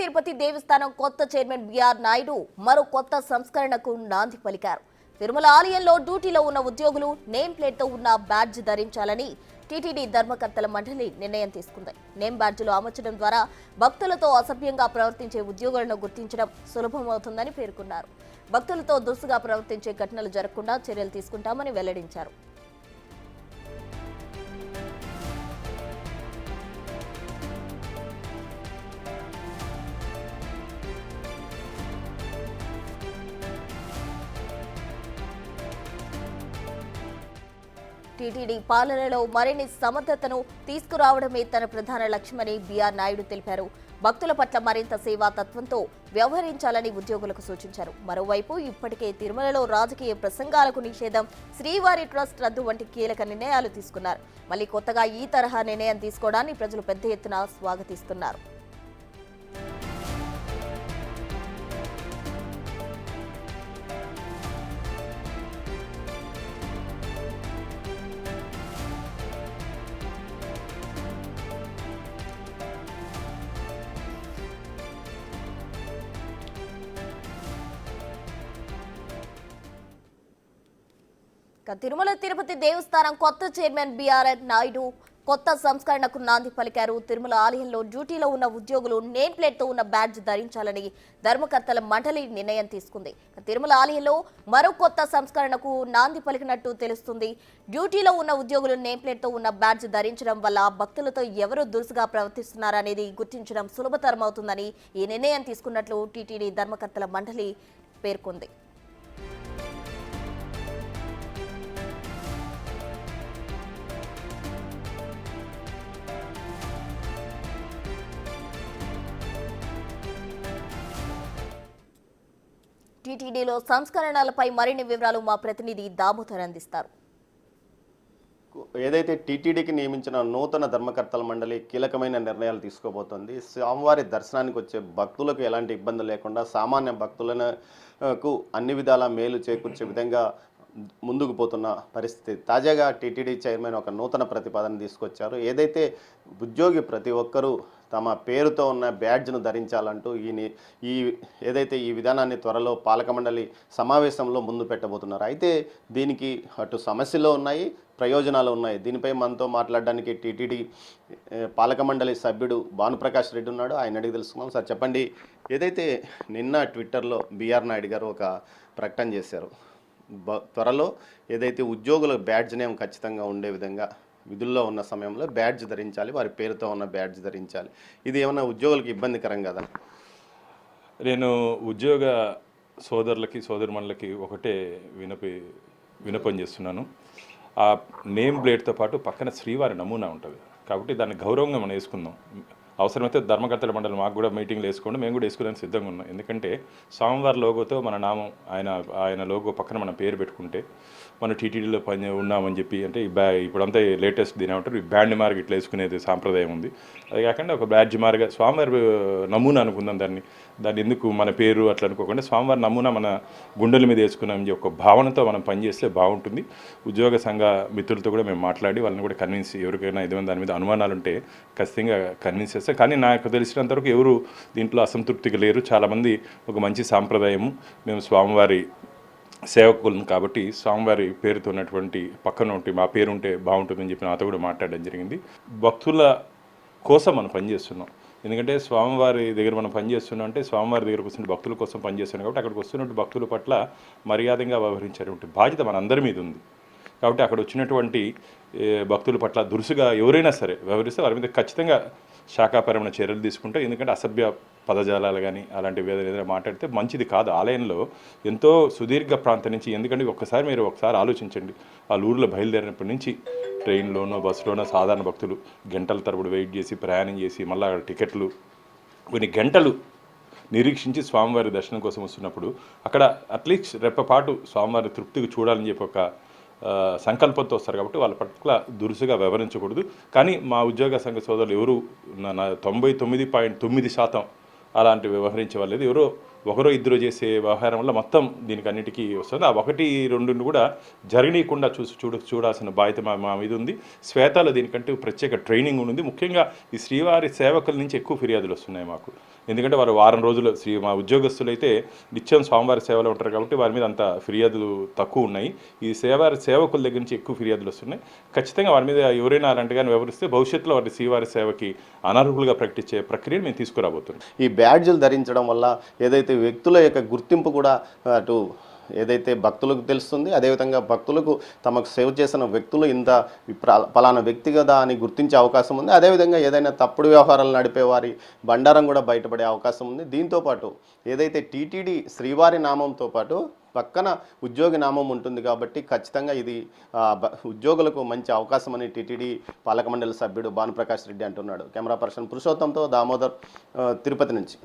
తిరుపతి దేవస్థానం కొత్త chairman BR Naidu మరో కొత్త సంస్కరణకు నాంది పలికారు. తిరుమల ఆలయంలో డ్యూటీలో ఉన్న ఉద్యోగులు నేమ్ ప్లేట్తో ఉన్న బ్యాడ్జ్ ధరించాలని టీటీడీ ధర్మకర్తల మండలి నిర్ణయం తీసుకుంది. నేమ్ బ్యాడ్జ్లు అమర్చడం ద్వారా భక్తులతో అసభ్యంగా ప్రవర్తించే ఉద్యోగులను గుర్తించడం సులభమవుతుందని పేర్కొన్నారు. భక్తులతో దురుసుగా ప్రవర్తించే ఘటనలు జరగకుండా చర్యలు తీసుకుంటామని వెల్లడించారు. టీటీడీ పాలనలో మరిన్ని సమర్థతను తీసుకురావడమే తన ప్రధాన లక్ష్యమని బిఆర్ నాయుడు తెలిపారు. భక్తుల పట్ల మరింత సేవా తత్వంతో వ్యవహరించాలని ఉద్యోగులకు సూచించారు. మరోవైపు ఇప్పటికే తిరుమలలో రాజకీయ ప్రసంగాలకు నిషేధం, శ్రీవారి ట్రస్ట్ రద్దు వంటి కీలక నిర్ణయాలు తీసుకున్నారు. మళ్ళీ కొత్తగా ఈ తరహా నిర్ణయం తీసుకోవడాన్ని ప్రజలు పెద్ద ఎత్తున స్వాగతిస్తున్నారు. తిరుమల తిరుపతి దేవస్థానం కొత్త చైర్మన్ బిఆర్ నాయుడు కొత్త సంస్కరణకు నాంది పలికారు. తిరుమల ఆలయంలో డ్యూటీలో ఉన్న ఉద్యోగులు నేమ్ ప్లేట్తో ఉన్న బ్యాడ్జ్ ధరించాలని ధర్మకర్తల మండలి నిర్ణయం తీసుకుంది. తిరుమల ఆలయంలో మరో కొత్త సంస్కరణకు నాంది పలికినట్టు తెలుస్తుంది. డ్యూటీలో ఉన్న ఉద్యోగులు నేమ్ ప్లేట్తో ఉన్న బ్యాడ్జ్ ధరించడం వల్ల భక్తులతో ఎవరు దురుసుగా ప్రవర్తిస్తున్నారనేది గుర్తించడం సులభతరం అవుతుందని ఈ నిర్ణయం తీసుకున్నట్లు టీటీడీ ధర్మకర్తల మండలి పేర్కొంది. టీటీడీలో సంస్కరణలపై మరిన్ని వివరాలు మా ప్రతినిధి దామోదర్ అందిస్తారు. ఏదైతే టీటీడీకి నియమించిన నూతన ధర్మకర్తల మండలి కీలకమైన నిర్ణయాలు తీసుకోబోతోంది. స్వామివారి దర్శనానికి వచ్చే భక్తులకు ఎలాంటి ఇబ్బంది లేకుండా సామాన్య భక్తులకు అన్ని విధాలా మేలు చేకూర్చే విధంగా ముందుకు పోతున్న పరిస్థితి. తాజాగా టీటీడీ చైర్మన్ ఒక నూతన ప్రతిపాదన తీసుకొచ్చారు. ఏదైతే ఉద్యోగి ప్రతి ఒక్కరూ తమ పేరుతో ఉన్న బ్యాడ్జ్ను ధరించాలంటూ ఏదైతే ఈ విధానాన్ని త్వరలో పాలక మండలి సమావేశంలో ముందు పెట్టబోతున్నారు. అయితే దీనికి అటు సమస్యలు ఉన్నాయి, ప్రయోజనాలు ఉన్నాయి. దీనిపై మనతో మాట్లాడడానికి టీటీడీ పాలక మండలి సభ్యుడు భానుప్రకాష్ రెడ్డి ఉన్నాడు. ఆయన అడిగి తెలుసుకున్నాం. సార్ చెప్పండి, ఏదైతే నిన్న ట్విట్టర్లో బిఆర్ నాయుడు గారు ఒక ప్రకటన చేశారు, త్వరలో ఏదైతే ఉద్యోగుల బ్యాడ్జ్ నేమ్ ఖచ్చితంగా ఉండే విధంగా విధుల్లో ఉన్న సమయంలో బ్యాడ్జ్ ధరించాలి, వారి పేరుతో ఉన్న బ్యాడ్జ్ ధరించాలి. ఇది ఏమైనా ఉద్యోగులకు ఇబ్బందికరం కదా? నేను ఉద్యోగ సోదరులకి సోదరుమణులకి ఒకటే వినపం చేస్తున్నాను. ఆ నేమ్ ప్లేట్తో పాటు పక్కన శ్రీవారి నమూనా ఉంటుంది కాబట్టి దాన్ని గౌరవంగా మనం వేసుకుందాం. అవసరమైతే ధర్మకర్తల మండలి మాకు కూడా మీటింగ్లు వేసుకోండి, మేము కూడా వేసుకోవడానికి సిద్ధంగా ఉన్నాం. ఎందుకంటే స్వామివారి లోగోతో మన నామం ఆయన లోగో పక్కన మన పేరు పెట్టుకుంటే మన టీటీడీలో ఉన్నామని చెప్పి, అంటే ఇప్పుడంతా లేటెస్ట్ దీని ఏమంటారు, ఈ బ్యాండ్ మార్గ్ ఇట్లా వేసుకునేది సాంప్రదాయం ఉంది. అది కాకుండా ఒక బ్యాడ్జ్ మార్గా స్వామివారి నమూనా అనుకుందాం. దాన్ని ఎందుకు మన పేరు అట్లా అనుకోకుండా స్వామివారి నమూనా మన గుండెల మీద వేసుకున్నామని ఒక భావనతో మనం పనిచేస్తే బాగుంటుంది. ఉద్యోగ సంఘ మిత్రులతో కూడా మేము మాట్లాడి వాళ్ళని కూడా కన్విన్స్, ఎవరికైనా ఏదైనా దాని మీద అనుమానాలు ఉంటే ఖచ్చితంగా కన్విన్స్ చేస్తాం. కానీ నాకు తెలిసినంతవరకు ఎవరు దీంట్లో అసంతృప్తిగా లేరు. చాలామంది ఒక మంచి సాంప్రదాయము, మేము స్వామివారి సేవకులను కాబట్టి స్వామివారి పేరుతో ఉన్నటువంటి పక్కన ఉంటే మా పేరు ఉంటే బాగుంటుందని చెప్పి నాతో కూడా మాట్లాడడం జరిగింది. భక్తుల కోసం మనం పనిచేస్తున్నాం. ఎందుకంటే స్వామివారి దగ్గర మనం పనిచేస్తున్నాం అంటే స్వామివారి దగ్గరకు వస్తున్న భక్తుల కోసం పనిచేస్తున్నాం కాబట్టి అక్కడికి వస్తున్నటువంటి భక్తుల పట్ల మర్యాదగా వ్యవహరించేటువంటి బాధ్యత మన అందరి మీద ఉంది. కాబట్టి అక్కడ వచ్చినటువంటి భక్తుల పట్ల దురుసుగా ఎవరైనా సరే వ్యవహరిస్తే వారి మీద ఖచ్చితంగా శాఖాపరమైన చర్యలు తీసుకుంటే, ఎందుకంటే అసభ్య పదజాలాలు కానీ అలాంటివి ఏదైనా మాట్లాడితే మంచిది కాదు. ఆలయంలో ఎంతో సుదీర్ఘ ప్రాంతం నుంచి, ఎందుకంటే మీరు ఒకసారి ఆలోచించండి, వాళ్ళ ఊళ్ళో బయలుదేరినప్పటి నుంచి ట్రైన్లోనో బస్సులోనో సాధారణ భక్తులు గంటల తరబడి వెయిట్ చేసి ప్రయాణం చేసి మళ్ళీ టికెట్లు కొన్ని గంటలు నిరీక్షించి స్వామివారి దర్శనం కోసం వస్తున్నప్పుడు అక్కడ అట్లీస్ట్ రెప్పపాటు స్వామివారి తృప్తికి చూడాలని చెప్పి ఒక సంకల్పంతో వస్తారు. కాబట్టి వాళ్ళ పట్ల దురుసుగా వ్యవహరించకూడదు. కానీ మా ఉద్యోగ సంఘ సోదరులు ఎవరు 99.9% అలాంటి వ్యవహరించే వాళ్ళు ఎవరో ఒకరో ఇద్దరు చేసే వ్యవహారం వల్ల మొత్తం దీనికి అన్నిటికీ వస్తుంది. ఆ 1-2 కూడా జరగనీయకుండా చూడాల్సిన బాధ్యత మా మీద ఉంది. శ్వేతలో దీనికంటే ప్రత్యేక ట్రైనింగ్ ఉంది. ముఖ్యంగా ఈ శ్రీవారి సేవకుల నుంచి ఎక్కువ ఫిర్యాదులు వస్తున్నాయి మాకు. ఎందుకంటే వారు వారం రోజులు మా ఉద్యోగస్తులు అయితే నిత్యం స్వామివారి సేవలో ఉంటారు కాబట్టి వారి మీద అంత ఫిర్యాదులు తక్కువ ఉన్నాయి. ఈ శ్రీవారి సేవకుల దగ్గర నుంచి ఎక్కువ ఫిర్యాదులు వస్తున్నాయి. ఖచ్చితంగా వారి మీద ఎవరైనా అలాంటిగానే వివరిస్తే భవిష్యత్తులో వారి శ్రీవారి సేవకి అనర్హులుగా ప్రకటించే ప్రక్రియను మేము తీసుకురాబోతున్నాం. ఈ బ్యాడ్జీలు ధరించడం వల్ల ఏదైతే వ్యక్తుల యొక్క గుర్తింపు కూడా అటు ఏదైతే భక్తులకు తెలుస్తుంది, అదేవిధంగా భక్తులకు తమకు సేవ చేసిన వ్యక్తులు ఇంత పలానా వ్యక్తి కదా అని గుర్తించే అవకాశం ఉంది. అదేవిధంగా ఏదైనా తప్పుడు వ్యవహారాలు నడిపే వారి బండారం కూడా బయటపడే అవకాశం ఉంది. దీంతోపాటు ఏదైతే టీటీడీ శ్రీవారి నామంతో పాటు పక్కన ఉద్యోగి నామం ఉంటుంది కాబట్టి ఖచ్చితంగా ఇది ఉద్యోగులకు మంచి అవకాశం అని టీటీడీ పాలక మండలి సభ్యుడు భానుప్రకాష్ రెడ్డి అంటున్నాడు. కెమెరా పర్సన్ పురుషోత్తంతో దామోదర్, తిరుపతి నుంచి.